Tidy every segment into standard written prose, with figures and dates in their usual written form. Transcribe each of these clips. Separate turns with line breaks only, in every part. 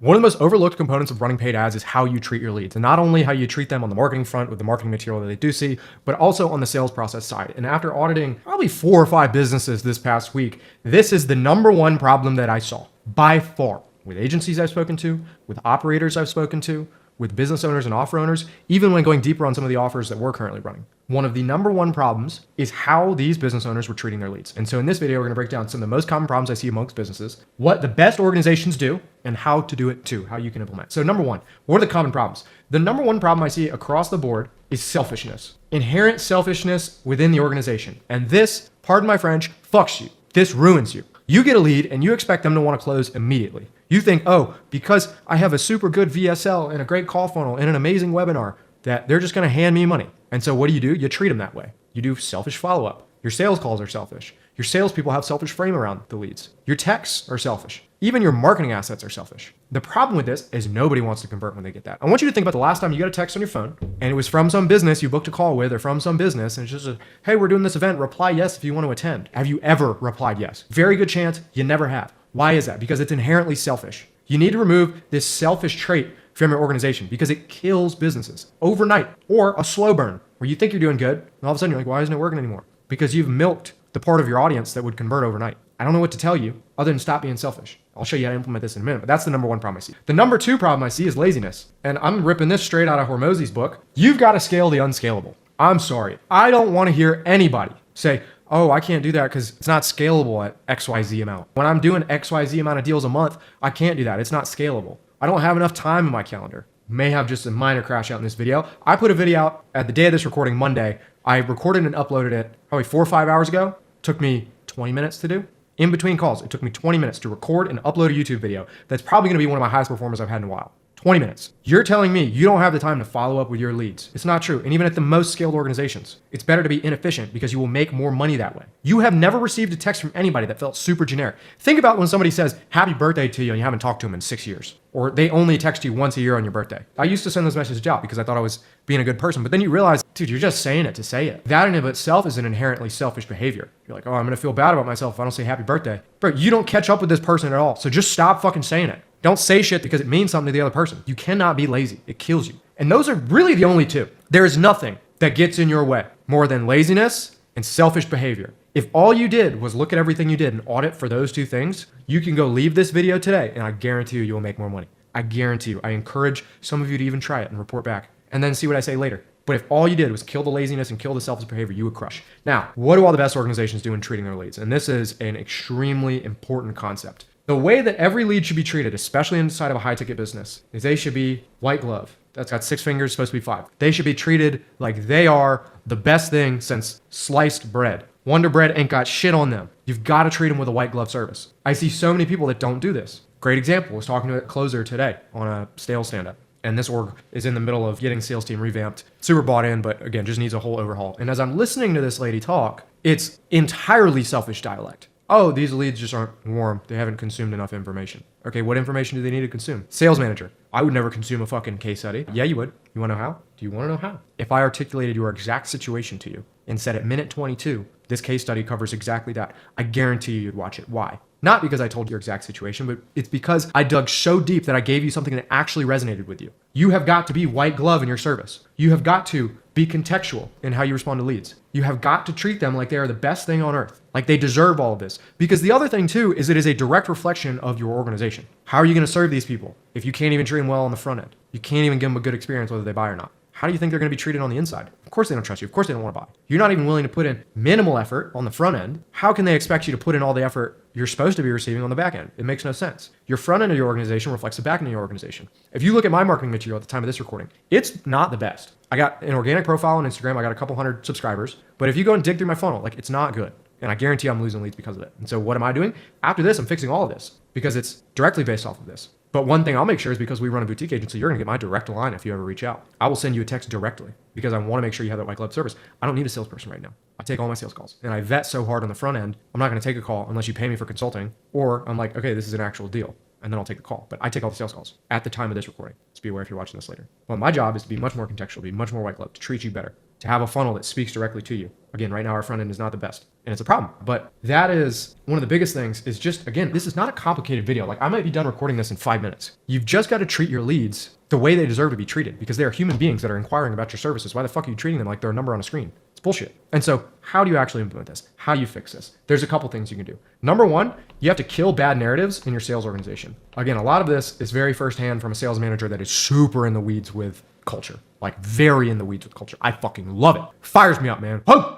One of the most overlooked components of running paid ads is how you treat your leads. And not only how you treat them on the marketing front with the marketing material that they do see, but also on the sales process side. And after auditing probably 4 or 5 businesses this past week, this is the number one problem that I saw by far with agencies I've spoken to, with operators I've spoken to, with business owners and offer owners, even when going deeper on some of the offers that we're currently running. One of the number one problems is how these business owners were treating their leads. And so in this video, we're gonna break down some of the most common problems I see amongst businesses, what the best organizations do, and how to do it too, how you can implement. So number one, what are the common problems? The number one problem I see across the board is selfishness. Inherent selfishness within the organization. And this, pardon my French, fucks you. This ruins you. You get a lead and you expect them to want to close immediately. You think, oh, because I have a super good VSL and a great call funnel and an amazing webinar, that they're just going to hand me money. And so what do? You treat them that way. You do selfish follow-up. Your sales calls are selfish. Your salespeople have selfish frame around the leads. Your texts are selfish. Even your marketing assets are selfish. The problem with this is nobody wants to convert when they get that. I want you to think about the last time you got a text on your phone and it was from some business you booked a call with or from some business and it's just hey, we're doing this event, reply yes if you want to attend. Have you ever replied yes? Very good chance you never have. Why is that? Because it's inherently selfish. You need to remove this selfish trait from your organization because it kills businesses overnight, or a slow burn where you think you're doing good and all of a sudden you're like, why isn't it working anymore? Because you've milked the part of your audience that would convert overnight. I don't know what to tell you other than stop being selfish. I'll show you how to implement this in a minute, but that's the number one problem I see. The number two problem I see is laziness. And I'm ripping this straight out of Hormozi's book. You've got to scale the unscalable. I'm sorry. I don't want to hear anybody say, oh, I can't do that because it's not scalable at XYZ amount. When I'm doing XYZ amount of deals a month, I can't do that. It's not scalable. I don't have enough time in my calendar. May have just a minor crash out in this video. I put a video out at the day of this recording, Monday. I recorded and uploaded it probably 4 or 5 hours ago. Took me 20 minutes to do. In between calls, it took me 20 minutes to record and upload a YouTube video. That's probably gonna be one of my highest performers I've had in a while. 20 minutes. You're telling me you don't have the time to follow up with your leads. It's not true. And even at the most scaled organizations, it's better to be inefficient because you will make more money that way. You have never received a text from anybody that felt super generic. Think about when somebody says happy birthday to you and you haven't talked to them in 6 years, or they only text you once a year on your birthday. I used to send those messages out because I thought I was being a good person, but then you realize, dude, you're just saying it to say it. That in and of itself is an inherently selfish behavior. You're like, oh, I'm gonna feel bad about myself if I don't say happy birthday. Bro, you don't catch up with this person at all. So just stop fucking saying it. Don't say shit because it means something to the other person. You cannot be lazy. It kills you. And those are really the only two. There is nothing that gets in your way more than laziness and selfish behavior. If all you did was look at everything you did and audit for those two things, you can go leave this video today and I guarantee you will make more money. I guarantee you. I encourage some of you to even try it and report back and then see what I say later. But if all you did was kill the laziness and kill the selfish behavior, you would crush. Now, what do all the best organizations do in treating their leads? And this is an extremely important concept. The way that every lead should be treated, especially inside of a high ticket business, is they should be white glove. That's got 6 fingers, supposed to be 5. They should be treated like they are the best thing since sliced bread. Wonder Bread ain't got shit on them. You've got to treat them with a white glove service. I see so many people that don't do this. Great example. I was talking to a closer today on a sales stand-up. And this org is in the middle of getting sales team revamped. Super bought in, but again, just needs a whole overhaul. And as I'm listening to this lady talk, it's entirely selfish dialect. Oh, these leads just aren't warm. They haven't consumed enough information. Okay, what information do they need to consume? Sales manager. I would never consume a fucking case study. Yeah, you would. You wanna know how? Do you wanna know how? If I articulated your exact situation to you and said at minute 22, this case study covers exactly that, I guarantee you'd watch it. Why? Not because I told you your exact situation, but it's because I dug so deep that I gave you something that actually resonated with you. You have got to be white glove in your service. You have got to be contextual in how you respond to leads. You have got to treat them like they are the best thing on earth, like they deserve all of this. Because the other thing too is it is a direct reflection of your organization. How are you going to serve these people if you can't even treat them well on the front end? You can't even give them a good experience whether they buy or not. How do you think they're going to be treated on the inside? Of course they don't trust you. Of course they don't want to buy. You're not even willing to put in minimal effort on the front end. How can they expect you to put in all the effort you're supposed to be receiving on the back end? It makes no sense. Your front end of your organization reflects the back end of your organization. If you look at my marketing material at the time of this recording, it's not the best. I got an organic profile on Instagram. I got a couple hundred subscribers. But if you go and dig through my funnel, like it's not good. And I guarantee I'm losing leads because of it. And so what am I doing? After this, I'm fixing all of this because it's directly based off of this. But one thing I'll make sure is because we run a boutique agency, you're gonna get my direct line if you ever reach out. I will send you a text directly because I wanna make sure you have that white glove service. I don't need a salesperson right now. I take all my sales calls and I vet so hard on the front end, I'm not gonna take a call unless you pay me for consulting, or I'm like, okay, this is an actual deal. And then I'll take the call. But I take all the sales calls at the time of this recording. Just be aware if you're watching this later. Well, my job is to be much more contextual, be much more white glove, to treat you better. to have a funnel that speaks directly to you. Again, right now our front end is not the best and it's a problem, but that is one of the biggest things is just, again, this is not a complicated video. Like I might be done recording this in 5 minutes. You've just got to treat your leads the way they deserve to be treated because they are human beings that are inquiring about your services. Why the fuck are you treating them like they're a number on a screen? It's bullshit. And so how do you actually implement this? How do you fix this? There's a couple things you can do. Number one, you have to kill bad narratives in your sales organization. Again, a lot of this is very firsthand from a sales manager that is super in the weeds with culture, like very in the weeds with culture. I fucking love it. Fires me up, man. Oh!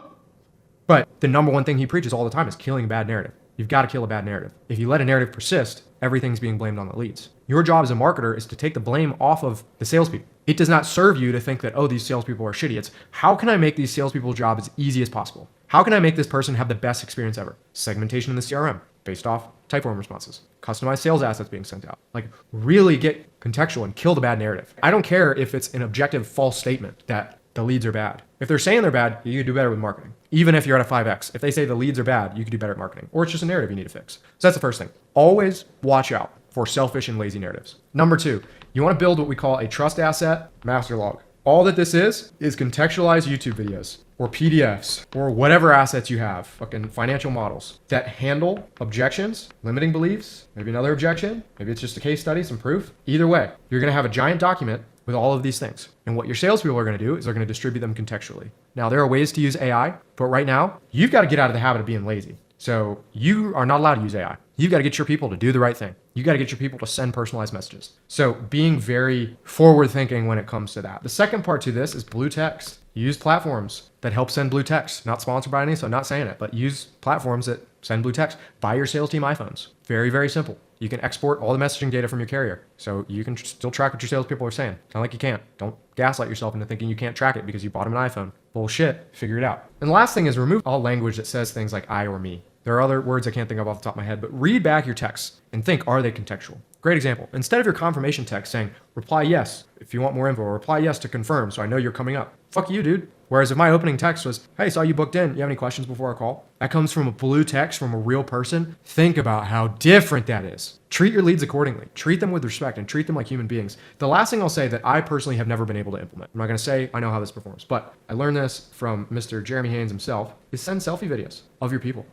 But the number one thing he preaches all the time is killing a bad narrative. You've got to kill a bad narrative. If you let a narrative persist, everything's being blamed on the leads. Your job as a marketer is to take the blame off of the salespeople. It does not serve you to think that, oh, these salespeople are shitty. It's how can I make these salespeople's job as easy as possible? How can I make this person have the best experience ever? Segmentation in the CRM based off type form responses, customized sales assets being sent out. Like really get contextual and kill the bad narrative. I don't care if it's an objective false statement that the leads are bad. If they're saying they're bad, you can do better with marketing. Even if you're at a 5X, if they say the leads are bad, you can do better at marketing. Or it's just a narrative you need to fix. So that's the first thing. Always watch out for selfish and lazy narratives. Number two, you want to build what we call a trust asset master log. All that this is contextualized YouTube videos or PDFs or whatever assets you have, fucking financial models that handle objections, limiting beliefs, maybe another objection, maybe it's just a case study, some proof. Either way, you're going to have a giant document with all of these things. And what your salespeople are going to do is they're going to distribute them contextually. Now, there are ways to use AI, but right now, you've got to get out of the habit of being lazy. So you are not allowed to use AI. You've got to get your people to do the right thing. You got to get your people to send personalized messages. So being very forward thinking when it comes to that. The second part to this is blue text. Use platforms that help send blue text. Not sponsored by any, so I'm not saying it, but use platforms that send blue text. Buy your sales team iPhones. Very, very simple. You can export all the messaging data from your carrier. So you can still track what your salespeople are saying. Kind of like you can't. Don't gaslight yourself into thinking you can't track it because you bought them an iPhone. Bullshit. Figure it out. And the last thing is remove all language that says things like I or me. There are other words I can't think of off the top of my head, but read back your texts and think, are they contextual? Great example. Instead of your confirmation text saying, reply yes if you want more info, or reply yes to confirm so I know you're coming up. Fuck you, dude. Whereas if my opening text was, hey, saw you booked in. You have any questions before our call? That comes from a blue text from a real person. Think about how different that is. Treat your leads accordingly. Treat them with respect and treat them like human beings. The last thing I'll say that I personally have never been able to implement, I'm not going to say I know how this performs, but I learned this from Mr. Jeremy Haynes himself, is send selfie videos of your people.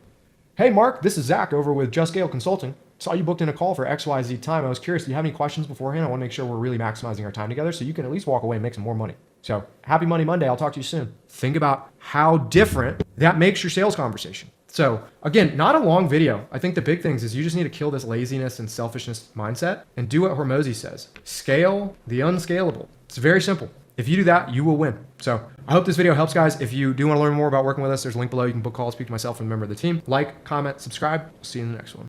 Hey, Mark, this is Zach over with Just Gale Consulting. Saw you booked in a call for XYZ time. I was curious, do you have any questions beforehand? I want to make sure we're really maximizing our time together so you can at least walk away and make some more money. So happy Money Monday. I'll talk to you soon. Think about how different that makes your sales conversation. So again, not a long video. I think the big things is you just need to kill this laziness and selfishness mindset and do what Hormozy says. Scale the unscalable. It's very simple. If you do that, you will win. So I hope this video helps, guys. If you do want to learn more about working with us, there's a link below. You can book calls, speak to myself and a member of the team. Like, comment, subscribe. See you in the next one.